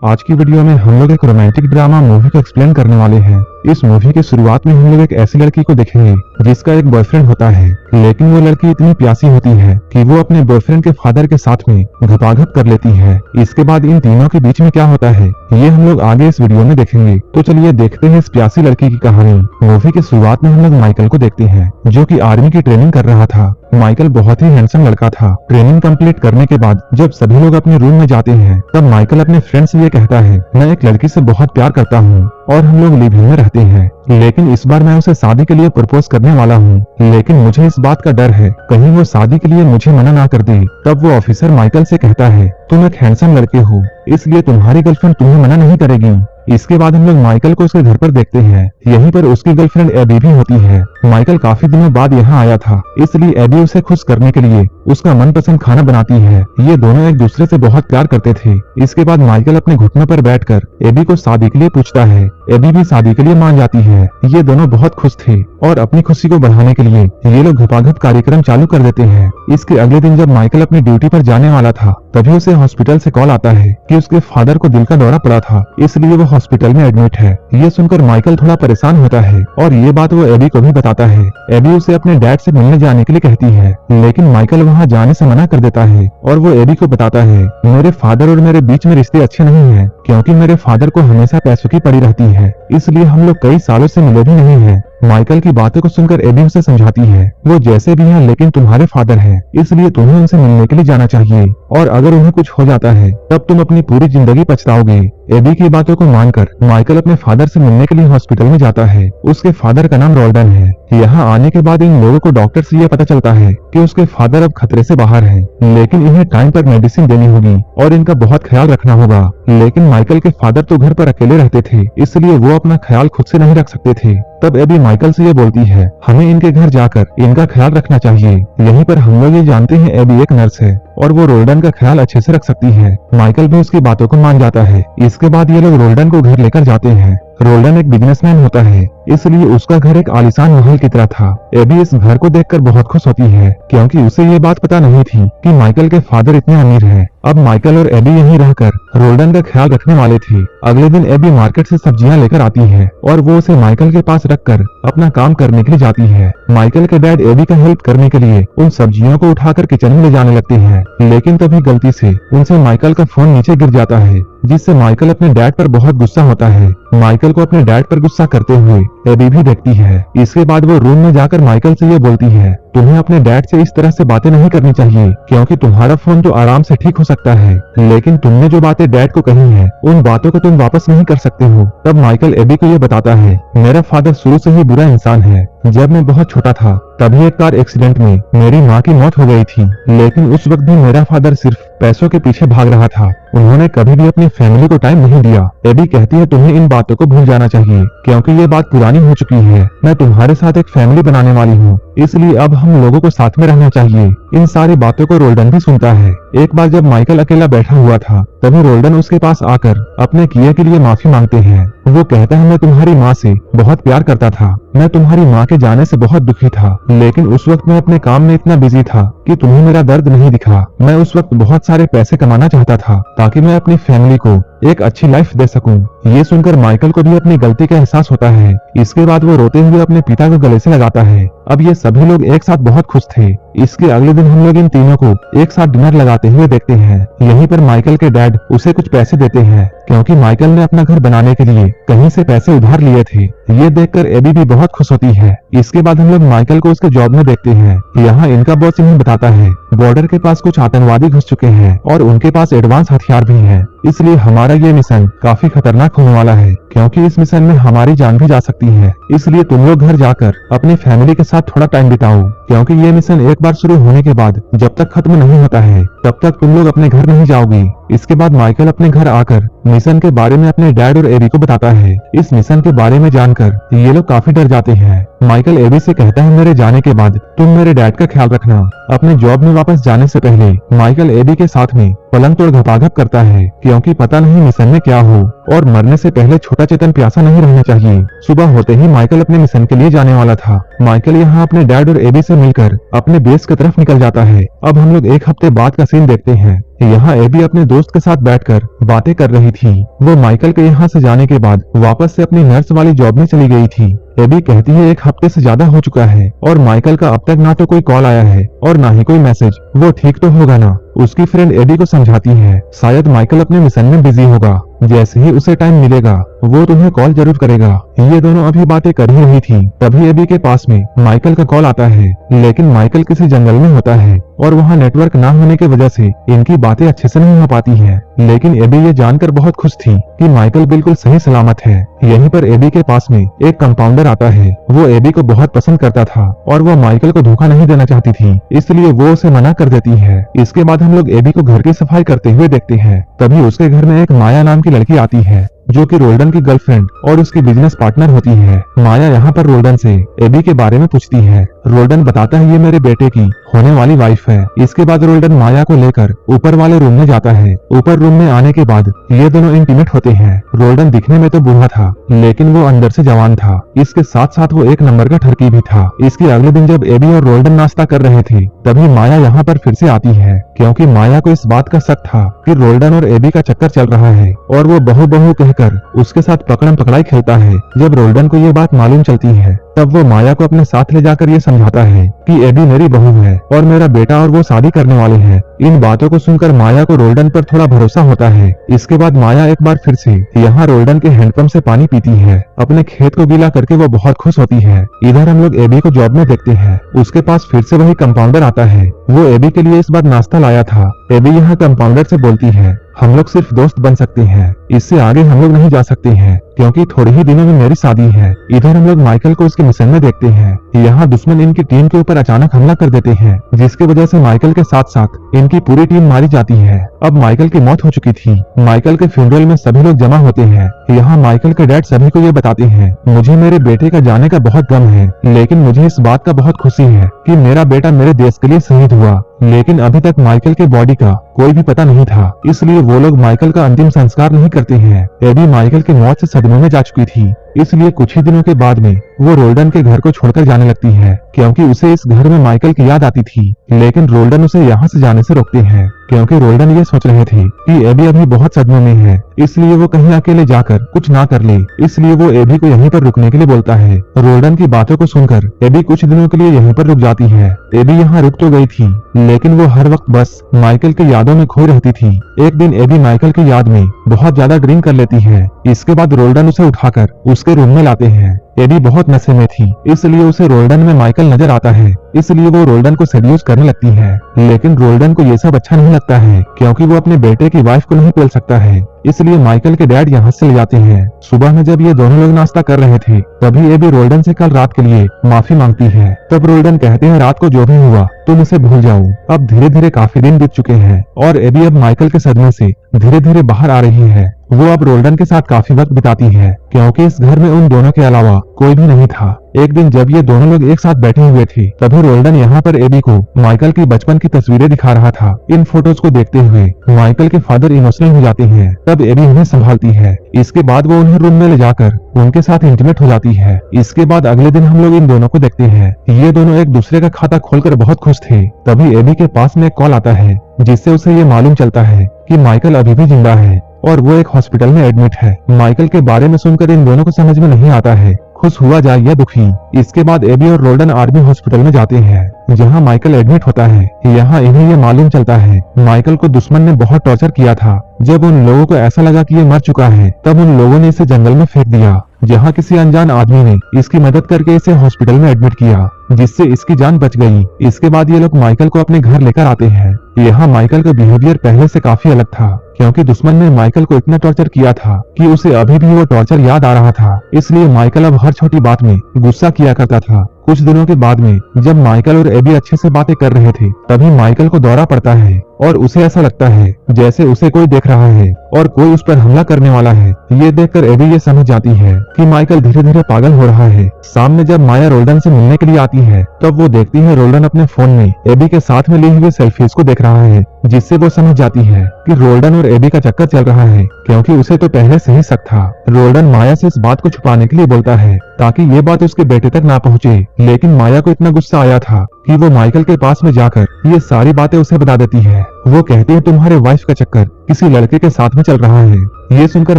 आज की वीडियो में हम लोग एक रोमांटिक ड्रामा मूवी को एक्सप्लेन करने वाले हैं। इस मूवी के शुरुआत में हम लोग एक ऐसी लड़की को देखेंगे जिसका एक बॉयफ्रेंड होता है, लेकिन वो लड़की इतनी प्यासी होती है कि वो अपने बॉयफ्रेंड के फादर के साथ में घपाघप कर लेती है। इसके बाद इन तीनों के बीच में क्या होता है ये हम लोग आगे इस वीडियो में देखेंगे। तो चलिए देखते हैं इस प्यासी लड़की की कहानी। मूवी के शुरुआत में हम लोग माइकल को देखते हैं जो कि आर्मी की ट्रेनिंग कर रहा था। माइकल बहुत ही हैंडसम लड़का था। ट्रेनिंग कंप्लीट करने के बाद जब सभी लोग अपने रूम में जाते हैं तब माइकल अपने फ्रेंड से ये कहता है, मैं एक लड़की से बहुत प्यार करता हूँ और हम लोग लिव इन में रहते हैं, लेकिन इस बार मैं उसे शादी के लिए प्रपोज करने वाला हूँ, लेकिन मुझे इस बात का डर है कहीं वो शादी के लिए मुझे मना ना कर दे। तब वो ऑफिसर माइकल से कहता है, तुम एक हैंडसम लड़के हो इसलिए तुम्हारी गर्लफ्रेंड तुम्हें मना नहीं करेगी। इसके बाद हम लोग माइकल को उसके घर पर देखते हैं। यहीं पर उसकी गर्लफ्रेंड एबी भी होती है। माइकल काफी दिनों बाद यहाँ आया था, इसलिए एबी उसे खुश करने के लिए उसका मनपसंद खाना बनाती है। ये दोनों एक दूसरे से बहुत प्यार करते थे। इसके बाद माइकल अपने घुटनों पर बैठकर एबी को शादी के लिए पूछता है। एबी भी शादी के लिए मान जाती है। ये दोनों बहुत खुश थे और अपनी खुशी को बढ़ाने के लिए ये लोग घपाघप कार्यक्रम चालू कर देते हैं। इसके अगले दिन जब माइकल अपनी ड्यूटी पर जाने वाला था तभी उसे हॉस्पिटल से कॉल आता है कि उसके फादर को दिल का दौरा पड़ा था, इसलिए वो हॉस्पिटल में एडमिट है। ये सुनकर माइकल थोड़ा परेशान होता है और ये बात वो एबी को भी बताता है। एबी उसे अपने डैड से मिलने जाने के लिए कहती है, लेकिन माइकल वहाँ जाने से मना कर देता है और वो एबी को बताता है, मेरे फादर और मेरे बीच में रिश्ते अच्छे नहीं हैं, क्योंकि मेरे फादर को हमेशा पैसों की पड़ी रहती है, इसलिए हम लोग कई सालों से मिले भी नहीं हैं। माइकल की बातों को सुनकर एबी उसे समझाती है, वो जैसे भी हैं लेकिन तुम्हारे फादर हैं, इसलिए तुम्हें उनसे मिलने के लिए जाना चाहिए और अगर उन्हें कुछ हो जाता है तब तुम अपनी पूरी जिंदगी पछताओगे। एबी की बातों को मानकर माइकल अपने फादर से मिलने के लिए हॉस्पिटल में जाता है। उसके फादर का नाम रॉल्डन है। यहाँ आने के बाद इन लोगों को डॉक्टर से ये पता चलता है कि उसके फादर अब खतरे से बाहर हैं, लेकिन इन्हें टाइम पर मेडिसिन देनी होगी और इनका बहुत ख्याल रखना होगा। लेकिन माइकल के फादर तो घर पर अकेले रहते थे, इसलिए वो अपना ख्याल खुद से नहीं रख सकते थे। तब एबी माइकल से ये बोलती है, हमें इनके घर जाकर इनका ख्याल रखना चाहिए। यहीं पर हम लोग ये जानते हैं एबी एक नर्स है और वो रोल्डन का ख्याल अच्छे से रख सकती है। माइकल भी उसकी बातों को मान जाता है। इसके बाद ये लोग रोल्डन को घर लेकर जाते हैं। रोल्डन एक बिजनेसमैन होता है, इसलिए उसका घर एक आलीशान महल की तरह था। एबी इस घर को देखकर बहुत खुश होती है, क्योंकि उसे ये बात पता नहीं थी कि माइकल के फादर इतने अमीर हैं। अब माइकल और एबी यहीं रहकर रोल्डन का ख्याल रखने वाले थे। अगले दिन एबी मार्केट से सब्जियां लेकर आती है और वो उसे माइकल के पास रखकर अपना काम करने के लिए जाती है। माइकल के डैड एबी का हेल्प करने के लिए उन सब्जियों को उठाकर किचन में ले जाने लगते हैं, लेकिन तभी गलती से उनसे माइकल का फोन नीचे गिर जाता है, जिससे माइकल अपने डैड पर बहुत गुस्सा होता है। माइकल को अपने डैड पर गुस्सा करते हुए एबी भी देखती है। इसके बाद वो रूम में जाकर माइकल से ये बोलती है, तुम्हें अपने डैड से इस तरह से बातें नहीं करनी चाहिए, क्योंकि तुम्हारा फोन तो आराम से ठीक हो सकता है, लेकिन तुमने जो बातें डैड को कही हैं, उन बातों को तुम वापस नहीं कर सकते हो। तब माइकल एबी को ये बताता है, मेरा फादर शुरू से ही बुरा इंसान है। जब मैं बहुत छोटा था तभी एक कार एक्सीडेंट में मेरी माँ की मौत हो गई थी, लेकिन उस वक्त भी मेरा फादर सिर्फ पैसों के पीछे भाग रहा था। उन्होंने कभी भी अपनी फैमिली को टाइम नहीं दिया। एबी कहती है, तुम्हें इन बातों को भूल जाना चाहिए, क्योंकि ये बात पुरानी हो चुकी है। मैं तुम्हारे साथ एक फैमिली बनाने वाली हूँ, इसलिए अब हम लोगों को साथ में रहना चाहिए। इन सारी बातों को रोल्डन भी सुनता है। एक बार जब माइकल अकेला बैठा हुआ था तभी रोल्डन उसके पास आकर अपने किए के लिए माफी मांगते हैं। वो कहता है, मैं तुम्हारी माँ से बहुत प्यार करता था, मैं तुम्हारी माँ के जाने से बहुत दुखी था, लेकिन उस वक्त मैं अपने काम में इतना बिजी था कि तुम्हें मेरा दर्द नहीं दिखा। मैं उस वक्त बहुत सारे पैसे कमाना चाहता था ताकि मैं अपनी फैमिली को एक अच्छी लाइफ दे सकूं। ये सुनकर माइकल को भी अपनी गलती का एहसास होता है। इसके बाद वो रोते हुए अपने पिता को गले से लगाता है। अब ये सभी लोग एक साथ बहुत खुश थे। इसके अगले दिन हम लोग इन तीनों को एक साथ डिनर लगाते हुए देखते हैं। यहीं पर माइकल के डैड उसे कुछ पैसे देते हैं, क्योंकि माइकल ने अपना घर बनाने के लिए कहीं से पैसे उधार लिए थे। ये देखकर एबी भी बहुत खुश होती है। इसके बाद हम लोग माइकल को उसके जॉब में देखते हैं। यहाँ इनका बॉस इन्हें बताता है, बॉर्डर के पास कुछ आतंकवादी घुस चुके हैं और उनके पास एडवांस हथियार भी हैं, इसलिए हमारा ये मिशन काफी खतरनाक होने वाला है, क्योंकि इस मिशन में हमारी जान भी जा सकती है। इसलिए तुम लोग घर जाकर अपनी फैमिली के साथ थोड़ा टाइम बिताओ, क्योंकि ये मिशन एक बार शुरू होने के बाद जब तक खत्म नहीं होता है तब तक तुम लोग अपने घर नहीं जाओगे। इसके बाद माइकल अपने घर आकर मिशन के बारे में अपने डैड और एबी को बताता है। इस मिशन के बारे में जानकर ये लोग काफी डर जाते हैं। माइकल एबी से कहता है, मेरे जाने के बाद तुम मेरे डैड का ख्याल रखना। अपने जॉब में वापस जाने से पहले माइकल एबी के साथ में पलंग तोड़ घपाघप करता है क्योंकि पता नहीं मिशन में क्या हो और मरने से पहले छोटा चेतन प्यासा नहीं रहना चाहिए। सुबह होते ही माइकल अपने मिशन के लिए जाने वाला था। माइकल यहाँ अपने डैड और एबी से मिलकर अपने बेस की तरफ निकल जाता है। अब हम लोग एक हफ्ते बाद का सीन देखते हैं। यहाँ एबी अपने दोस्त के साथ बैठकर बातें कर रही थी। वो माइकल के यहाँ से जाने के बाद वापस से अपनी नर्स वाली जॉब में चली गई थी। एबी कहती है 1 हफ्ते से ज्यादा हो चुका है और माइकल का अब तक ना तो कोई कॉल आया है और ना ही कोई मैसेज। वो ठीक तो होगा ना? उसकी फ्रेंड एबी को समझाती है शायद माइकल अपने मिशन में बिजी होगा, जैसे ही उसे टाइम मिलेगा वो तुम्हें कॉल जरूर करेगा। ये दोनों अभी बातें कर ही रही थी तभी एबी के पास में माइकल का कॉल आता है, लेकिन माइकल किसी जंगल में होता है और वहाँ नेटवर्क ना होने की वजह से इनकी बातें अच्छे से नहीं हो पाती हैं। लेकिन एबी ये जानकर बहुत खुश थी कि माइकल बिल्कुल सही सलामत है। यहीं पर एबी के पास में एक कंपाउंडर आता है। वो एबी को बहुत पसंद करता था और वो माइकल को धोखा नहीं देना चाहती थी, इसलिए वो उसे मना कर देती है। इसके बाद हम लोग एबी को घर की सफाई करते हुए देखते हैं। तभी उसके घर में एक माया नाम की लड़की आती है जो कि रोल्डन की गर्लफ्रेंड और उसकी बिजनेस पार्टनर होती है। माया यहाँ पर रोल्डन से एबी के बारे में पूछती है। रोल्डन बताता है ये मेरे बेटे की होने वाली वाइफ है। इसके बाद रोल्डन माया को लेकर ऊपर वाले रूम में जाता है। ऊपर रूम में आने के बाद ये दोनों इंटीमेट होते हैं। रोल्डन दिखने में तो बूढ़ा था लेकिन वो अंदर से जवान था। इसके साथ साथ वो एक नंबर का ठरकी भी था। इसके अगले दिन जब एबी और रोल्डन नाश्ता कर रहे थे तभी माया यहाँ पर फिर से आती है क्योंकि माया को इस बात का शक था कि रोल्डन और एबी का चक्कर चल रहा है और वो बहू बहू कहकर उसके साथ पकड़म पकड़ाई खेलता है। जब रोल्डन को ये बात मालूम चलती है तब वो माया को अपने साथ ले जाकर ये समझाता है कि एबी मेरी बहू है और मेरा बेटा और वो शादी करने वाले हैं। इन बातों को सुनकर माया को रोल्डन पर थोड़ा भरोसा होता है। इसके बाद माया एक बार फिर से यहाँ रोल्डन के हैंडपंप से पानी पीती है। अपने खेत को गीला करके वो बहुत खुश होती है। इधर हम लोग एबी को जॉब में देखते हैं। उसके पास फिर से वही कंपाउंडर आता है। वो एबी के लिए इस बार नाश्ता लाया था। एबी यहाँ कंपाउंडर से बोलती है हम लोग सिर्फ दोस्त बन सकते हैं, इससे आगे हम लोग नहीं जा सकते हैं क्योंकि थोड़े ही दिनों में मेरी शादी है। इधर हम लोग माइकल को उसके मिशन में देखते हैं। यहाँ दुश्मन इनकी टीम के ऊपर अचानक हमला कर देते हैं जिसकी वजह से माइकल के साथ साथ इनकी पूरी टीम मारी जाती है। अब माइकल की मौत हो चुकी थी। माइकल के फ्यूनरल में सभी लोग जमा होते हैं। यहाँ माइकल के डैड सभी को ये बताते हैं मुझे मेरे बेटे का जाने का बहुत गम है, लेकिन मुझे इस बात का बहुत खुशी है कि मेरा बेटा मेरे देश के लिए शहीद हुआ। लेकिन अभी तक माइकल के बॉडी का कोई भी पता नहीं था, इसलिए वो लोग माइकल का अंतिम संस्कार नहीं करते हैं। एबी माइकल की मौत से सदमे में जा चुकी थी, इसलिए कुछ ही दिनों के बाद में वो रोल्डन के घर को छोड़कर जाने लगती है क्योंकि उसे इस घर में माइकल की याद आती थी। लेकिन रोल्डन उसे यहाँ से जाने से रोकते हैं क्योंकि रोल्डन ये सोच रहे थे कि एबी अभी बहुत सदमे में है, इसलिए वो कहीं अकेले जाकर कुछ ना कर ले। इसलिए वो एबी को यहीं पर रुकने के लिए बोलता है। रोल्डन की बातों को सुनकर एबी कुछ दिनों के लिए यहीं पर रुक जाती है। एबी यहाँ रुक तो गई थी लेकिन वो हर वक्त बस माइकल की यादों में खो रहती थी। एक दिन एबी माइकल की याद में बहुत ज्यादा ड्रिंक कर लेती है। इसके बाद रोल्डन उसे उठाकर उसके रूम में लाते हैं। एबी बहुत नशे में थी, इसलिए उसे रोल्डन में माइकल नजर आता है, इसलिए वो रोल्डन को सेड्यूस करने लगती है। लेकिन रोल्डन को ये सब अच्छा नहीं लगता है क्योंकि वो अपने बेटे की वाइफ को नहीं पेल सकता है, इसलिए माइकल के डैड यहाँ से ले जाते हैं। सुबह में जब ये दोनों लोग नाश्ता कर रहे थे तभी एबी रोल्डन से कल रात के लिए माफी मांगती है। तब रोल्डन कहते हैं रात को जो भी हुआ तुम इसे भूल जाओ। अब धीरे धीरे काफी दिन बीत चुके हैं और एबी अब माइकल के सदमे से धीरे धीरे बाहर आ रही है। वो अब रोल्डन के साथ काफी वक्त बिताती है क्योंकि इस घर में उन दोनों के अलावा कोई भी नहीं था। एक दिन जब ये दोनों लोग एक साथ बैठे हुए थे तभी रोल्डन यहाँ पर एबी को माइकल की बचपन की तस्वीरें दिखा रहा था। इन फोटोज को देखते हुए माइकल के फादर इमोशनल हो जाते हैं। तब एबी उन्हें संभालती है। इसके बाद वो उन्हें रूम में ले जाकर उनके साथ इंटीमेट हो जाती है। इसके बाद अगले दिन हम लोग इन दोनों को देखते हैं। ये दोनों एक दूसरे का खाता खोलकर बहुत खुश थे। तभी एबी के पास में एक कॉल आता है जिससे उसे ये मालूम चलता है कि माइकल अभी भी जिंदा है और वो एक हॉस्पिटल में एडमिट है। माइकल के बारे में सुनकर इन दोनों को समझ में नहीं आता है खुश हुआ जाए या दुखी। इसके बाद एबी और रोल्डन आर्मी हॉस्पिटल में जाते हैं जहां माइकल एडमिट होता है। यहाँ इन्हें ये मालूम चलता है माइकल को दुश्मन ने बहुत टॉर्चर किया था। जब उन लोगों को ऐसा लगा कि ये मर चुका है तब उन लोगों ने इसे जंगल में फेंक दिया जहाँ किसी अनजान आदमी ने इसकी मदद करके इसे हॉस्पिटल में एडमिट किया जिससे इसकी जान बच गई। इसके बाद ये लोग माइकल को अपने घर लेकर आते हैं। यहाँ माइकल का बिहेवियर पहले से काफी अलग था क्योंकि दुश्मन ने माइकल को इतना टॉर्चर किया था कि उसे अभी भी वो टॉर्चर याद आ रहा था, इसलिए माइकल अब हर छोटी बात में गुस्सा किया करता था। कुछ दिनों के बाद में जब माइकल और एबी अच्छे से बातें कर रहे थे तभी माइकल को दौरा पड़ता है। और उसे ऐसा लगता है जैसे उसे कोई देख रहा है और कोई उस पर हमला करने वाला है। ये देखकर एबी ये समझ जाती है कि माइकल धीरे धीरे पागल हो रहा है। सामने जब माया रोल्डन से मिलने के लिए आती है तब वो देखती है रोल्डन अपने फोन में एबी के साथ में ली हुई सेल्फीज को देख रहा है, जिससे वो समझ जाती है कि रोल्डन और एबी का चक्कर चल रहा है, क्योंकि उसे तो पहले से ही शक था। रोल्डन माया से इस बात को छुपाने के लिए बोलता है ताकि ये बात उसके बेटे तक ना पहुंचे, लेकिन माया को इतना गुस्सा आया था कि वो माइकल के पास में जाकर ये सारी बातें उसे बता देती है। वो कहती है तुम्हारे वाइफ का चक्कर किसी लड़के के साथ में चल रहा है। ये सुनकर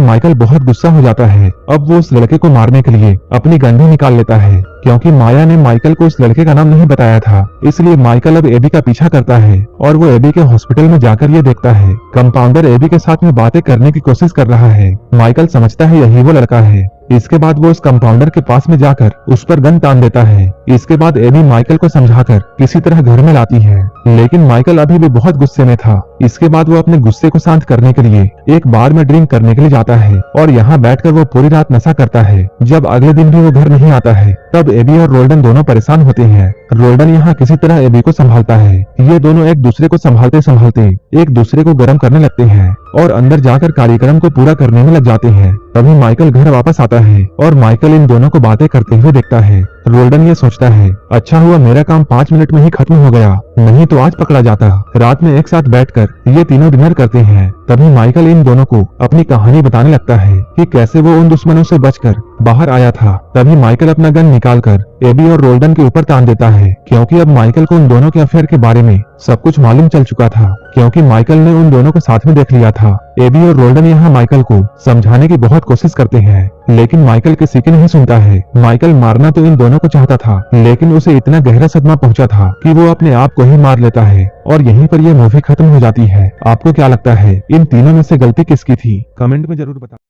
माइकल बहुत गुस्सा हो जाता है। अब वो उस लड़के को मारने के लिए अपनी गन भी निकाल लेता है, क्योंकि माया ने माइकल को उस लड़के का नाम नहीं बताया था। इसलिए माइकल अब एबी का पीछा करता है और वो एबी के हॉस्पिटल में जाकर ये देखता है कंपाउंडर एबी के साथ में बातें करने की कोशिश कर रहा है। माइकल समझता है यही वो लड़का है। इसके बाद वो उस कंपाउंडर के पास में जाकर उस पर गन तान देता है। इसके बाद एबी माइकल को समझाकर किसी तरह घर में लाती है, लेकिन माइकल अभी भी बहुत गुस्से में था। इसके बाद वो अपने गुस्से को शांत करने के लिए एक बार में ड्रिंक करने के लिए जाता है और यहाँ बैठकर वो पूरी रात नशा करता है। जब अगले दिन भी वो घर नहीं आता है तब एबी और रोल्डन दोनों परेशान होते हैं। रोल्डन यहाँ किसी तरह एबी को संभालता है। ये दोनों एक दूसरे को संभालते संभालते एक दूसरे को गर्म करने लगते हैं और अंदर जाकर कार्यक्रम को पूरा करने में लग जाते हैं। तभी माइकल घर वापस आता है और माइकल इन दोनों को बातें करते हुए देखता है। रोल्डन ये सोचता है अच्छा हुआ मेरा काम 5 मिनट में ही खत्म हो गया, नहीं तो आज पकड़ा जाता। रात में एक साथ बैठकर ये तीनों डिनर करते हैं। तभी माइकल इन दोनों को अपनी कहानी बताने लगता है कि कैसे वो उन दुश्मनों से बचकर बाहर आया था। तभी माइकल अपना गन निकालकर एबी और रोल्डन के ऊपर तान देता है, क्योंकि अब माइकल को उन दोनों के अफेयर के बारे में सब कुछ मालूम चल चुका था, क्योंकि माइकल ने उन दोनों को साथ में देख लिया था। एबी और रोल्डन यहाँ माइकल को समझाने की बहुत कोशिश करते हैं, लेकिन माइकल किसी की नहीं सुनता है। माइकल मारना तो इन दोनों को चाहता था, लेकिन उसे इतना गहरा सदमा पहुंचा था कि वो अपने आप को ही मार लेता है और यहीं पर ये मूवी खत्म हो जाती है। आपको क्या लगता है इन तीनों में से गलती किसकी थी? कमेंट में जरूर बताएं।